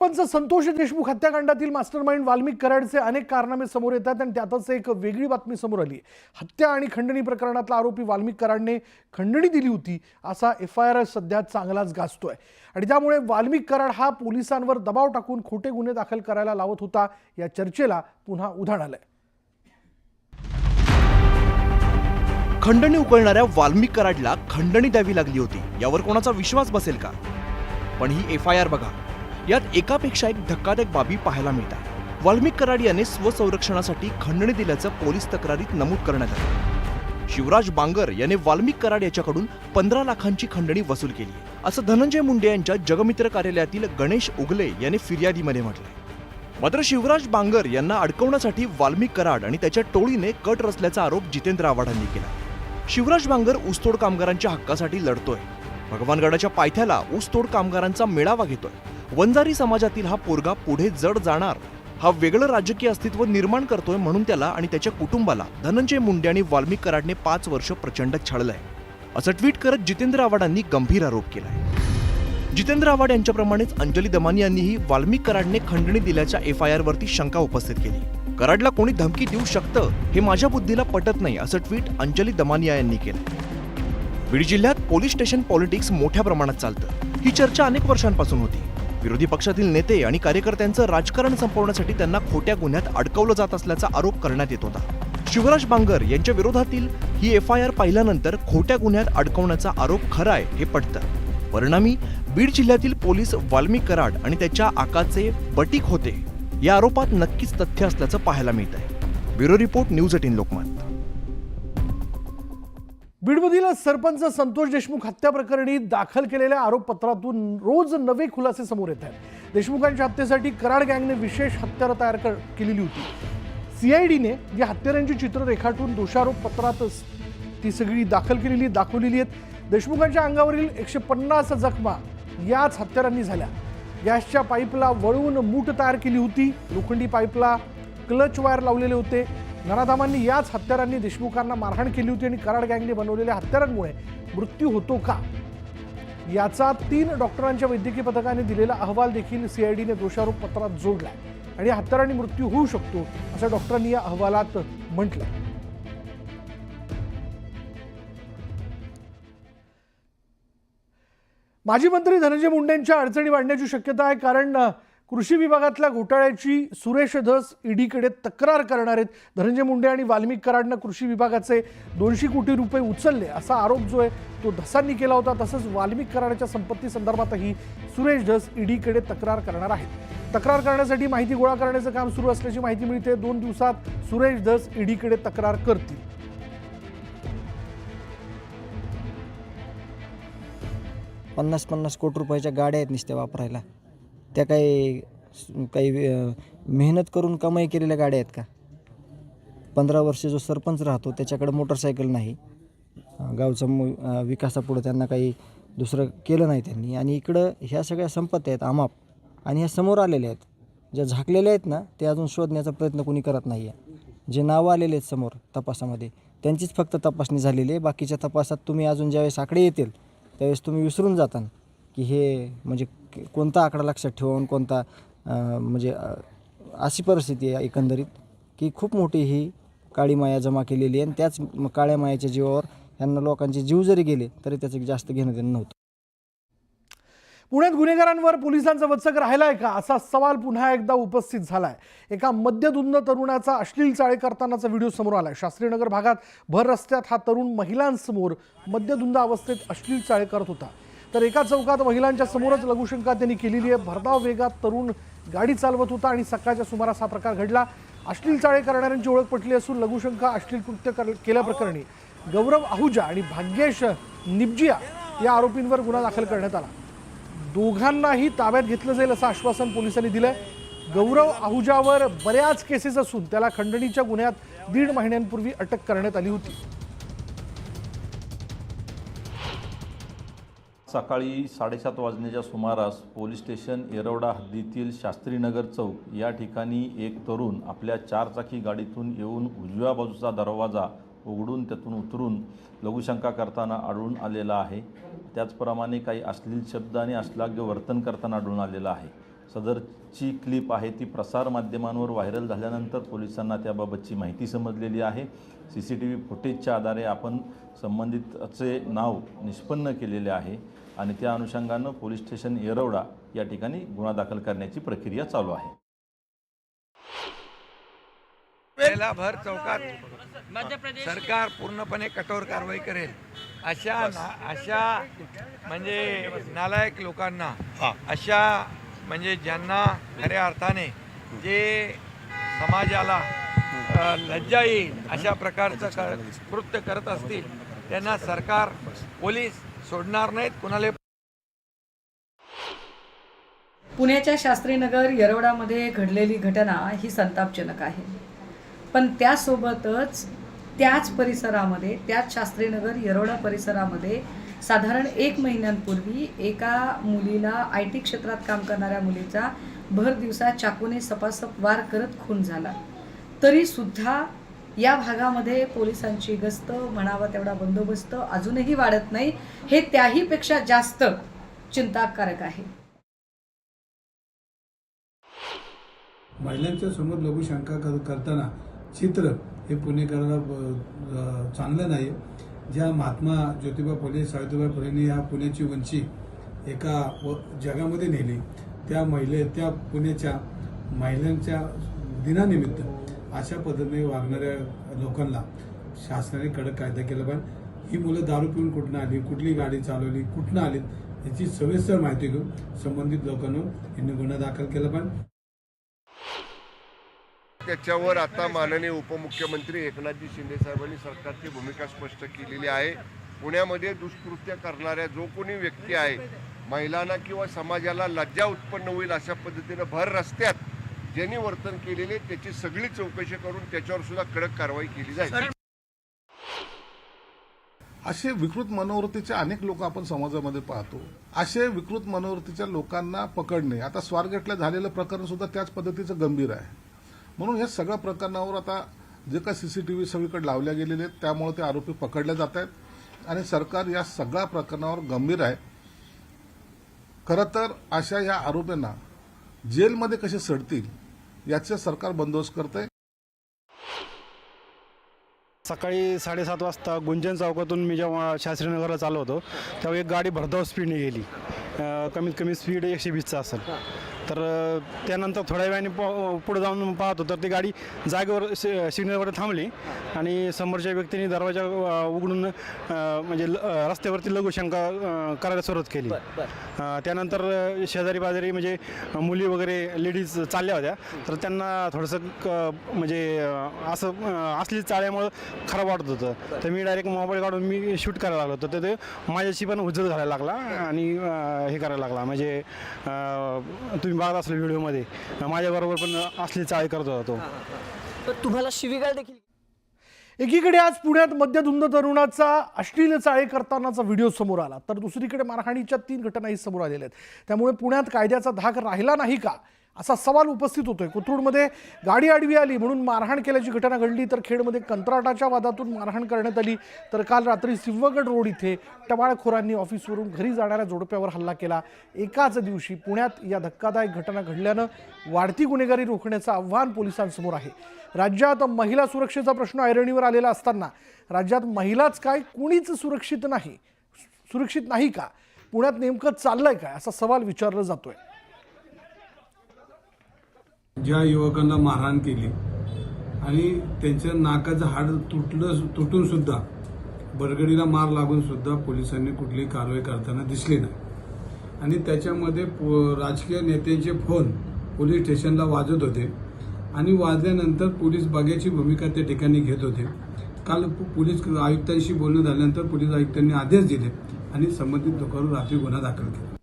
पण संतोष देशमुख हत्याकांडातील मास्टरमाइंड वाल्मिक कराडचे अनेक कारनामे समोर येतात आणि त्यातच एक वेगळी बातमी समोर आली। हत्या आणि खंडणी प्रकरणातला आरोपी वाल्मिक कराडने खंडणी दिली होती असा एफआयआर सध्या चांगलाच गाजतोय आणि त्यामुळे वाल्मिक कराड हा पोलिसांवर दबाव टाकून खोटे गुन्हे दाखल करायला लावत होता या चर्चेला पुन्हा उधाण आलंय। खंडणी उकळणाऱ्या वाल्मिक कराडला खंडणी द्यावी लागली होती यावर कोणाचा विश्वास बसेल का? पण ही एफआयआर बघा, यात एकापेक्षा एक धक्कादायक बाबी पाहायला मिळतात। वाल्मिक कराड याने स्वसंरक्षणासाठी खंडणी दिल्याचं पोलीस तक्रारीत नमूद करण्यात आलं। शिवराज बांगर याने वाल्मिक कराड याच्याकडून 15 लाखांची खंडणी वसूल केली असं धनंजय मुंडे यांच्या जगमित्र कार्यालयातील गणेश उगले याने फिर्यादीमध्ये म्हटलंय। मात्र शिवराज बांगर यांना अडकवण्यासाठी वाल्मिक कराड आणि त्याच्या टोळीने कट रचल्याचा आरोप जितेंद्र आव्हाडांनी केला। शिवराज बांगर ऊसतोड कामगारांच्या हक्कासाठी लढतोय, भगवानगडाच्या पायथ्याला ऊसतोड कामगारांचा मेळावा घेतोय, वंजारी समाजातील हा पोरगा पुढे जड जाणार, हा वेगळं राजकीय अस्तित्व निर्माण करतोय म्हणून त्याला आणि त्याच्या कुटुंबाला धनंजय मुंडे आणि वाल्मिक कराडने 5 वर्ष प्रचंड छळलंय असं ट्विट करत जितेंद्र आव्हाडांनी गंभीर आरोप केलाय। जितेंद्र आव्हाड यांच्याप्रमाणेच अंजली दमानी यांनीही वाल्मिक कराडने खंडणी दिल्याच्या एफआयआर वरती शंका उपस्थित केली। कराडला कोणी धमकी देऊ शकतं हे माझ्या बुद्धीला पटत नाही असं ट्विट अंजली दमानिया यांनी केलं। बीड जिल्ह्यात पोलीस स्टेशन पॉलिटिक्स मोठ्या प्रमाणात चालतं। ही चर्चा अनेक वर्षांपासून होती। विरोधी पक्षातील नेते आणि कार्यकर्त्यांचं राजकारण संपवण्यासाठी त्यांना खोट्या गुन्ह्यात अडकवलं जात असल्याचा आरोप करण्यात येत होता। शिवराज बांगर यांच्या विरोधातील ही एफआयआर पाहिल्यानंतर खोट्या गुन्ह्यात अडकवण्याचा आरोप खरा आहे हे पटतं। परिणामी बीड जिल्ह्यातील पोलीस वाल्मिक कराड आणि त्याच्या आकाचे बटीक होते या आरोपात नक्कीच तथ्य असल्याचं पाहायला मिळतंय। Bureau report news 18 Lokmat. बीडमधील सरपंच संतोष देशमुख हत्या प्रकरणी दाखल केलेल्या आरोपपत्रातून रोज नवे खुलासे समोर येत आहेत। देशमुखांच्या हत्येसाठी कराड गँगने विशेष हत्यारं तयार केलेली होती। सीआयडीने या हत्यारांची चित्र रेखाटून दोषारोपपत्रात ती सगळी दाखवलेली आहेत। देशमुखांच्या अंगावरील 150 जखमा याच हत्यारांनी झाल्या। गॅसच्या पाईपला वळवून मूठ तयार केली होती, लोखंडी पाईपला क्लच वायर लावलेले होते। नराधामांनी याच हत्यारांनी देशमुखांना मारहाण केली होती आणि कराड गँगने बनवलेल्या हत्यारांमुळे मृत्यू होतो का याचा 3 डॉक्टरांच्या वैद्यकीय पथकाने दिलेला अहवाल देखील सीआयडीने दोषारोप पत्रात जोडलाय आणि हत्यारांनी मृत्यू होऊ शकतो असं डॉक्टरांनी या अहवालात म्हटलंय। माजी मंत्री धनंजय मुंडेंच्या अडचणी वाढण्याची शक्यता आहे, कारण कृषी विभागातल्या घोटाळ्याची सुरेश धस ईडीकडे तक्रार करणार आहेत। धनंजय मुंडे आणि वाल्मिक कराडनं कृषी विभागाचे 200 कोटी रुपये उचलले असा आरोप जो आहे तो धसांनी केला होता। तसंच वाल्मिक कराडच्या संपत्ती संदर्भातही सुरेश धस ईडीकडे तक्रार करणार आहेत। तक्रार करण्यासाठी माहिती गोळा करण्याचं काम सुरू असल्याची माहिती मिळते। 2 दिवसात सुरेश धस ईडीकडे तक्रार करतील। 50-50 कोटी रुपयाच्या गाड्या आहेत नुसत्या वापरायला। त्या काही मेहनत करून कमाई केलेल्या गाड्या आहेत का? 15 वर्ष जो सरपंच राहतो त्याच्याकडे मोटरसायकल नाही, गावचा विकासापुढे त्यांना काही दुसरं केलं नाही त्यांनी, आणि इकडं ह्या सगळ्या संपत्ती आहेत अमाप आणि ह्या समोर आलेल्या आहेत। ज्या झाकलेल्या आहेत ना ते अजून शोधण्याचा प्रयत्न कोणी करत नाही आहे। जे नावं आलेले आहेत समोर तपासामध्ये त्यांचीच फक्त तपासणी झालेली आहे। बाकीच्या तपासात तुम्ही अजून ज्यावेळेस आकडे येतील त्यावेळेस तुम्ही विसरून जाता की हे म्हणजे कोणता आकडा लक्षात ठेवून कोणता म्हणजे अशी परिस्थिती आहे एकंदरीत की खूप मोठी ही काळी माया जमा केलेली आहे आणि त्याच काळ्या मायाच्या जीवावर यांना लोकांचे जीव जरी गेले तरी त्याचं जास्त घेणं देणं नव्हतं। पुण्यात गुन्हेगारांवर पोलिसांचा वचक राहिलाय का असा सवाल पुन्हा एकदा उपस्थित झालाय। एका मद्यधुंद तरुणाचा अश्लील चाळे करतानाचा व्हिडिओ समोर आलाय। शास्त्रीनगर भागात भर रस्त्यात हा तरुण महिलांसमोर मद्यधुंद अवस्थेत अश्लील चाळे करत होता, तर एका चौकात महिलांच्या समोरच लघुशंका त्यांनी केलेली आहे। भरधाव वेगात तरुण गाडी चालवत होता आणि सकाळच्या सुमारास हा प्रकार घडला। अश्लील चाळे करणाऱ्यांची ओळख पटली असून लघुशंका अश्लील कृत्य केल्याप्रकरणी गौरव आहुजा आणि भाग्येश निबजिया या आरोपींवर गुन्हा दाखल करण्यात आला। दोघांनाही ताब्यात घेतलं जाईल असं आश्वासन पोलिसांनी दिलंय। गौरव आहुजावर बऱ्याच केसेस असून त्याला खंडणीच्या गुन्ह्यात 1.5 महिन्यांपूर्वी अटक करण्यात आली होती। सकाळी 7:30 वाजण्याच्या सुमारास पोलीस स्टेशन येरवडा हद्दीतील शास्त्रीनगर चौक या ठिकाणी एक तरुण आपल्या 4 चाकी गाडीतून येऊन उजव्या बाजूचा दरवाजा उघडून त्यातून उतरून लघुशंका करताना आढळून आलेला आहे। त्याचप्रमाणे काही अश्लील शब्द आणि अश्लाघ्य वर्तन करताना आढळून आलेला आहे। सदरची क्लिप आहे ती प्रसारमाध्यमांवर व्हायरल झाल्यानंतर पोलिसांना त्याबाबतची माहिती समजलेली आहे. CCTV फुटेजच्या आधारे आपण संबंधितचे नाव निष्पन्न केलेले आहे आणि त्या अनुषंगानं पोलीस स्टेशन येरवडा या ठिकाणी गुन्हा दाखल करण्याची प्रक्रिया चालू आहे. भर चौकात सरकार पूर्णपणे कठोर कारवाई करेल. अशा म्हणजे नालायक लोकांना, अशा म्हणजे ज्यांना खऱ्या अर्थाने जे समाजाला लज्जा येईल अशा प्रकारचं कृत्य करत असतील त्यांना सरकार, पोलीस सोडणार नाहीत. कुणाला पुण्याच्या शास्त्रीनगर येरवडामध्ये घडलेली घटना ही संतापजनक आहे, पण त्यासोबतच त्याच परिसरामध्ये, त्याच शास्त्रीनगर येरवडा परिसरामध्ये साधारण 1 महिन्यांपूर्वी एका मुलीला IT क्षेत्रात काम करणाऱ्या मुलीचा भर दिवसा चाकूने सपासप वार करत खून झाला. तरी सुद्धा या भागामध्ये पोलिसांची गस्त म्हणावा तेवढा बंदोबस्त अजूनही वाढत नाही. हे त्याहीपेक्षा जास्त चिंताकारक आहे. महिलांच्या समोर लघुशंका करताना चित्र हे पुणेकराला चांगलं नाही. ज्या महात्मा ज्योतिबा फुले, सावित्रीबाई फुलेंनी या पुण्याची उंची एका जगामध्ये नेली, त्या पुण्याच्या महिलांच्या दिनानिमित्त अशा पद्धतीने वागणाऱ्या लोकांना शासनाने कडक कायदा केला पाहिजे. ही मुलं दारू पिऊन कुठनं आली, कुठली गाडी चालवली, कुठनं आली याची सविस्तर माहिती घेऊन संबंधित लोकांना यांनी गुन्हा दाखल केला पाहिजे. त्याच्यावर आता माननीय उपमुख्यमंत्री एकनाथजी शिंदे साहेबांनी सरकारची भूमिका स्पष्ट केलेली आहे. पुण्यामध्ये दुष्कृत्य करणाऱ्या जो कोणी व्यक्ती आहे, महिलांना किंवा समाजाला लज्जा उत्पन्न होईल अशा पद्धतीनं भर रस्त्यात ज्यांनी वर्तन केलेले त्याची सगळी चौकशी करून त्याच्यावर सुद्धा कडक कारवाई केली जाईल. असे विकृत मनोवृत्तीचे अनेक लोक आपण समाजामध्ये पाहतो. असे विकृत मनोवृत्तीच्या लोकांना पकडणे, आता स्वारगेटला झालेलं प्रकरण सुद्धा त्याच पद्धतीचं गंभीर आहे. म्हणून हे सगळ्या प्रकरणावर आता जे काही CCTV सगळीकडे लावल्या गेलेले आहेत त्यामुळे ते आरोपी पकडले जात आहेत आणि सरकार या सगळ्या प्रकरणावर गंभीर आहे. खरं तर अशा या आरोपींना जेलमध्ये कसे सडतील याचे सरकार बंदोबस्त करते. सकाळी 7:30 वाजता गुंजन चौकातून मी जेव्हा शास्त्रीनगरला चाललो होतो तेव्हा एक गाडी भरधाव स्पीडने गेली. कमीत कमी स्पीड 120चा असेल. तर त्यानंतर थोड्या वेळाने पुढे जाऊन पाहतो तर ती गाडी जागेवर सिग्नलवर थांबली आणि समोरच्या व्यक्तीने दरवाजा उघडून म्हणजे रस्त्यावरती लघुशंका करायला सुरुवात केली. त्यानंतर शेजारी बाजारी म्हणजे मुली वगैरे लेडीज चालल्या होत्या, तर त्यांना थोडंसं म्हणजे असं असली चाळ्यामुळं खराब वाटत होतं. तर मी डायरेक्ट मोबाईल काढून मी शूट करायला लागलो. तर ते माझ्याशी पण हुज्जत घालायला लागला आणि हे करायला लागला. म्हणजे तुम्ही बघत असले व्हिडिओमध्ये माझ्याबरोबर पण असली चाळी करत होता तो. तुम्हाला शिवीगाळ देखील. एकीकडे आज पुण्यात मध्यधुंद तरुणाचा अश्लील चाळे करतानाचा व्हिडिओ समोर आला, तर दुसरीकडे मारहाणीच्या 3 घटनाही समोर आलेल्या आहेत. त्यामुळे पुण्यात कायद्याचा धाक राहिला नाही का असा सवाल उपस्थित होतोय. कोथरूडमध्ये गाडी आडवी आली म्हणून मारहाण केल्याची घटना घडली, तर खेडमध्ये कंत्राटाच्या वादातून मारहाण करण्यात आली. तर काल रात्री सिंहगड रोड इथे टवाळखोरांनी ऑफिसवरून घरी जाणाऱ्या जोडप्यावर हल्ला केला. एकाच दिवशी पुण्यात या धक्कादायक घटना घडल्यानं वाढती गुन्हेगारी रोखण्याचं आव्हान पोलिसांसमोर आहे. राज्यात महिला सुरक्षेचा प्रश्न ऐरणीवर आलेला असताना राज्यात महिलाच काय कुणीच सुरक्षित नाही का? पुण्यात नेमकं चाललंय काय असा सवाल विचारला जातोय. ज्या युवकांना मारहाण केली आणि त्यांच्या नाकाचं हाड तुटून सुद्धा बरगडीला मार लागून सुद्धा पोलिसांनी कुठलीही कारवाई करताना दिसली नाही. आणि त्याच्यामध्ये राजकीय नेत्यांचे फोन पोलीस स्टेशनला वाजत होते आणि वाजल्यानंतर पोलीस बघायची भूमिका त्या ठिकाणी घेत होते. काल पोलीस आयुक्तांशी बोलणं झाल्यानंतर पोलीस आयुक्तांनी आदेश दिले आणि संबंधित लोकांवर रात्री गुन्हा दाखल केला.